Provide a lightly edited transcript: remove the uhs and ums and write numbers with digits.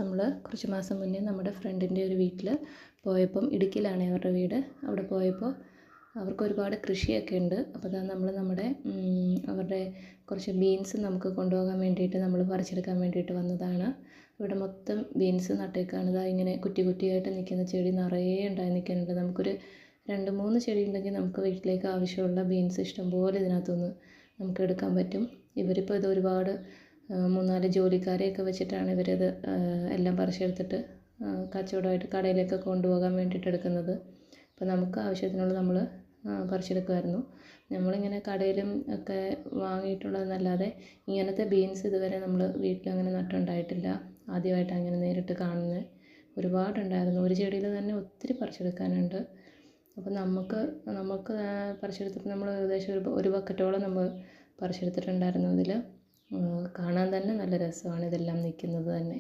നമ്മൾ കുറച്ച് മാസം മുന്നേ നമ്മുടെ ഫ്രണ്ടിൻ്റെ ഒരു വീട്ടിൽ പോയപ്പം ഇടുക്കിയിലാണ് അവരുടെ വീട്. അവിടെ പോയപ്പോൾ അവർക്ക് ഒരുപാട് കൃഷിയൊക്കെ ഉണ്ട്. അപ്പോൾ നമ്മൾ അവരുടെ കുറച്ച് ബീൻസ് നമുക്ക് കൊണ്ടുപോകാൻ വേണ്ടിയിട്ട് നമ്മൾ പറിച്ചെടുക്കാൻ വേണ്ടിയിട്ട് വന്നതാണ്. ഇവിടെ മൊത്തം ബീൻസ് നട്ടേക്കാണ്. ഇങ്ങനെ കുറ്റി കുറ്റിയായിട്ട് നിൽക്കുന്ന ചെടി നിറയെ ഉണ്ടായി നിൽക്കുന്നുണ്ട്. നമുക്കൊരു 2-3 ചെടി ഉണ്ടെങ്കിൽ നമുക്ക് വീട്ടിലേക്ക് ആവശ്യമുള്ള ബീൻസ് ഇഷ്ടംപോലെ ഇതിനകത്തുനിന്ന് നമുക്ക് എടുക്കാൻ പറ്റും. ഇവരിപ്പോൾ ഇത് ഒരുപാട് 3-4 ജോലിക്കാരെയൊക്കെ വെച്ചിട്ടാണ് ഇവരത് എല്ലാം പറിച്ചെടുത്തിട്ട് കച്ചവടമായിട്ട് കടയിലേക്ക് കൊണ്ടുപോകാൻ വേണ്ടിയിട്ട് എടുക്കുന്നത്. അപ്പോൾ നമുക്ക് ആവശ്യത്തിനുള്ള നമ്മൾ പറിച്ചെടുക്കുമായിരുന്നു. നമ്മളിങ്ങനെ കടയിലും ഒക്കെ വാങ്ങിയിട്ടുള്ളതെന്നല്ലാതെ ഇങ്ങനത്തെ ബീൻസ് ഇതുവരെ നമ്മൾ വീട്ടിലങ്ങനെ നട്ടുണ്ടായിട്ടില്ല. ആദ്യമായിട്ടാണ് അങ്ങനെ നേരിട്ട് കാണുന്നത്. ഒരുപാടുണ്ടായിരുന്നു. ഒരു ചെടിയിൽ തന്നെ ഒത്തിരി പറിച്ചെടുക്കാനുണ്ട്. അപ്പോൾ നമുക്ക് പറിച്ചെടുത്തപ്പോൾ നമ്മൾ ഏകദേശം ഒരു ബക്കറ്റോളം നമ്മൾ പറിച്ചെടുത്തിട്ടുണ്ടായിരുന്നു. ഇതിൽ കാണാൻ തന്നെ നല്ല രസമാണ് ഇതെല്ലാം നിൽക്കുന്നത് തന്നെ.